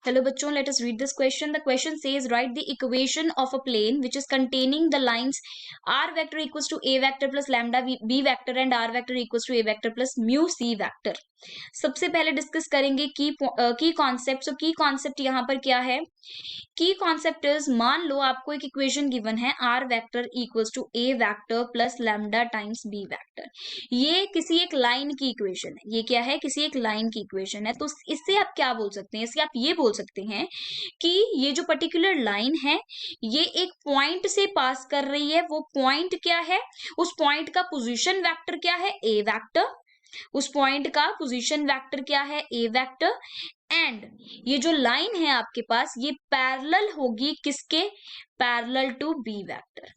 Hello bachcho, let us read this question. The question says write the equation of a plane which is containing the lines r vector equals to a vector plus lambda b vector and r vector equals to a vector plus mu c vector. सबसे पहले discuss करेंगे की concept. सो की concept यहाँ पर क्या है? की कॉन्सेप्ट इज, मान लो आपको एक इक्वेशन गिवन है R vector equals to A vector plus lambda times B vector. ये किसी एक लाइन की इक्वेशन है. ये क्या है? किसी एक लाइन की इक्वेशन है. तो इससे आप क्या बोल सकते हैं? इससे आप ये बोल सकते हैं कि ये जो पर्टिकुलर लाइन है ये एक पॉइंट से पास कर रही है. वो पॉइंट क्या है? उस पॉइंट का पोजीशन वेक्टर क्या है? ए वेक्टर. उस पॉइंट का पोजीशन वेक्टर क्या है? ए वेक्टर. एंड ये जो लाइन है आपके पास ये पैरेलल होगी किसके? Parallel to B vector.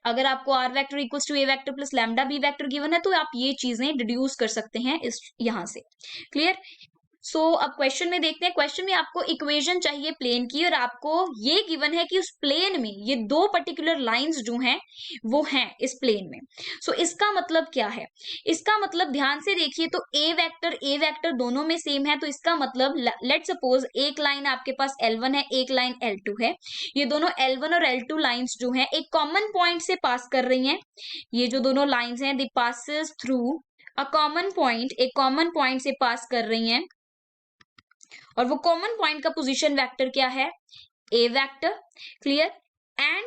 अगर आपको R vector equals to A vector plus lambda B vector given है तो आप ये चीजें डिड्यूस कर सकते हैं इस यहां से. क्लियर? सो अब क्वेश्चन में देखते हैं. क्वेश्चन में आपको इक्वेशन चाहिए प्लेन की और आपको ये गिवन है कि उस प्लेन में ये दो पर्टिकुलर लाइंस जो हैं वो हैं इस प्लेन में. सो इसका मतलब क्या है? इसका मतलब ध्यान से देखिए तो ए वेक्टर दोनों में सेम है. तो इसका मतलब लेट सपोज एक लाइन आपके पास L1 है, एक लाइन L2 है. ये दोनों L1 और L2 लाइन्स जो हैं एक कॉमन पॉइंट से पास कर रही हैं. ये जो दोनों लाइन्स हैं they passes through a common point, एक कॉमन पॉइंट से पास कर रही हैं और वो कॉमन पॉइंट का पोजीशन वेक्टर क्या है? ए वेक्टर. क्लियर? एंड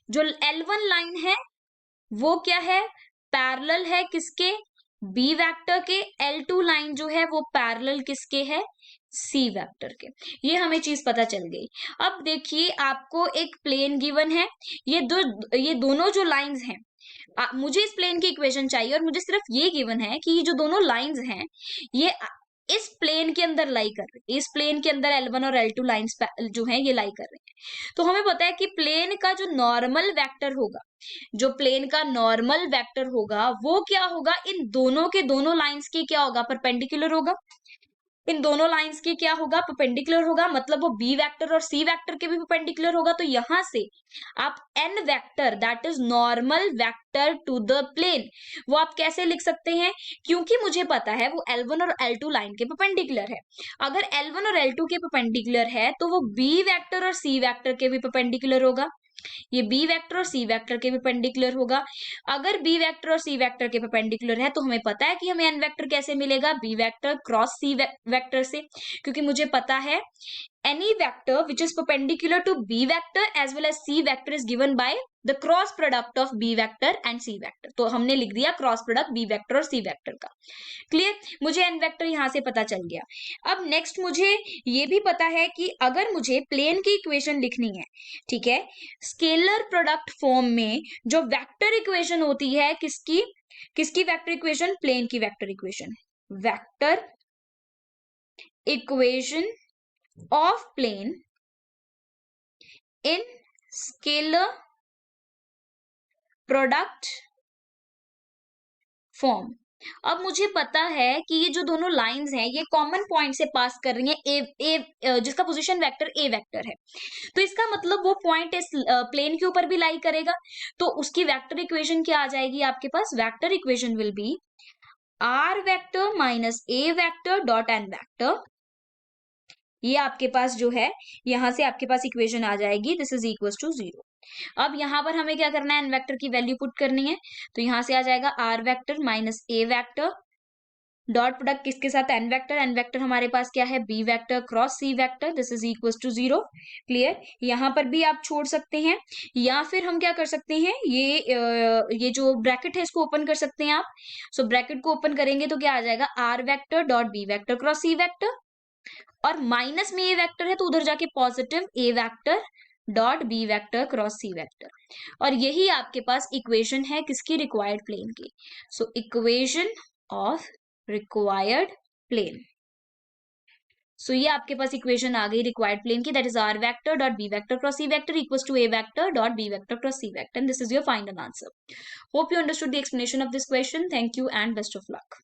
जो L1 लाइन है वो क्या है? पैरेलल है किसके? बी वेक्टर के. L2 लाइन जो है वो पैरेलल किसके है? सी वेक्टर के. ये हमें चीज पता चल गई. अब देखिए आपको एक प्लेन गिवन है. ये दोनों जो लाइंस हैं, मुझे इस प्लेन की इक्वेशन चाहिए और मुझे सिर्फ ये गिवन है कि ये जो दोनों लाइंस हैं ये इस प्लेन के अंदर लाई कर रही है. इस प्लेन के अंदर L1 और L2 लाइंस जो हैं ये लाई कर रही हैं. तो हमें पता है कि प्लेन का जो नॉर्मल वेक्टर होगा, जो प्लेन का नॉर्मल वेक्टर होगा वो क्या होगा? इन दोनों के दोनों लाइंस की क्या होगा? परपेंडिकुलर होगा. इन दोनों लाइंस की क्या होगा? परपेंडिकुलर होगा. मतलब वो बी वेक्टर और सी वेक्टर के भी परपेंडिकुलर होगा. तो यहां से आप N vector that is normal vector to the plane वो आप कैसे लिख सकते हैं? क्योंकि मुझे पता है वो L1 और L2 लाइन के परपेंडिकुलर है. अगर L1 और L2 के परपेंडिकुलर है तो वो बी वेक्टर और सी वेक्टर के भी परपेंडिकुलर होगा. ये बी वेक्टर और सी वेक्टर के भी परपेंडिकुलर होगा. अगर बी वेक्टर और सी वेक्टर के परपेंडिकुलर है तो हमें पता है कि हमें एन वेक्टर कैसे मिलेगा? B vector cross C vector से. क्योंकि मुझे पता है any vector which is perpendicular to b vector as well as c vector is given by the cross product of b vector and c vector. तो हमने लिख दिया क्रॉस प्रोडक्ट b वेक्टर और c वेक्टर का. Clear? मुझे n vector यहां से पता चल गया. अब नेक्स्ट मुझे ये भी पता है कि अगर मुझे प्लेन की इक्वेशन लिखनी है, ठीक है, स्केलर प्रोडक्ट फॉर्म में जो वेक्टर इक्वेशन होती है किसकी? किसकी वेक्टर इक्वेशन? प्लेन की vector equation. Vector equation of plane in scalar product form. अब मुझे पता है कि ये जो दोनों लाइंस हैं ये कॉमन पॉइंट से पास कर रही हैं जिसका पोजीशन वेक्टर ए वेक्टर है. तो इसका मतलब वो पॉइंट इस प्लेन के ऊपर भी लाई करेगा. तो उसकी वेक्टर इक्वेशन क्या आ जाएगी आपके पास? Vector equation will be R vector minus A vector dot N vector. ये आपके पास जो है यहां से आपके पास इक्वेशन आ जाएगी. This is equal to 0. अब यहां पर हमें क्या करना है? एन वेक्टर की वैल्यू पुट करनी है. तो यहां से आ जाएगा R vector minus A vector dot product किसके साथ? N vector. एन वेक्टर हमारे पास क्या है? B vector cross C vector. This is equal to 0. Clear? यहां पर भी आप छोड़ सकते हैं या फिर हम क्या कर सकते हैं? ये जो ब्रैकेट है इसको ओपन कर सकते हैं आप. सो ब्रैकेट को ओपन करेंगे तो क्या आ जाएगा? R vector dot B vector cross C vector और माइनस में ए वेक्टर है तो उधर जाके positive A vector dot B vector cross C vector. और यही आपके पास इक्वेशन है किसकी? रिक्वायर्ड प्लेन की. So equation of required plane. So ये आपके पास इक्वेशन आ गई रिक्वायर्ड प्लेन की. That is R vector dot B vector cross C vector equals to A vector dot B vector cross C vector. And this is your final answer. Hope you understood the explanation of this question. Thank you and best of luck.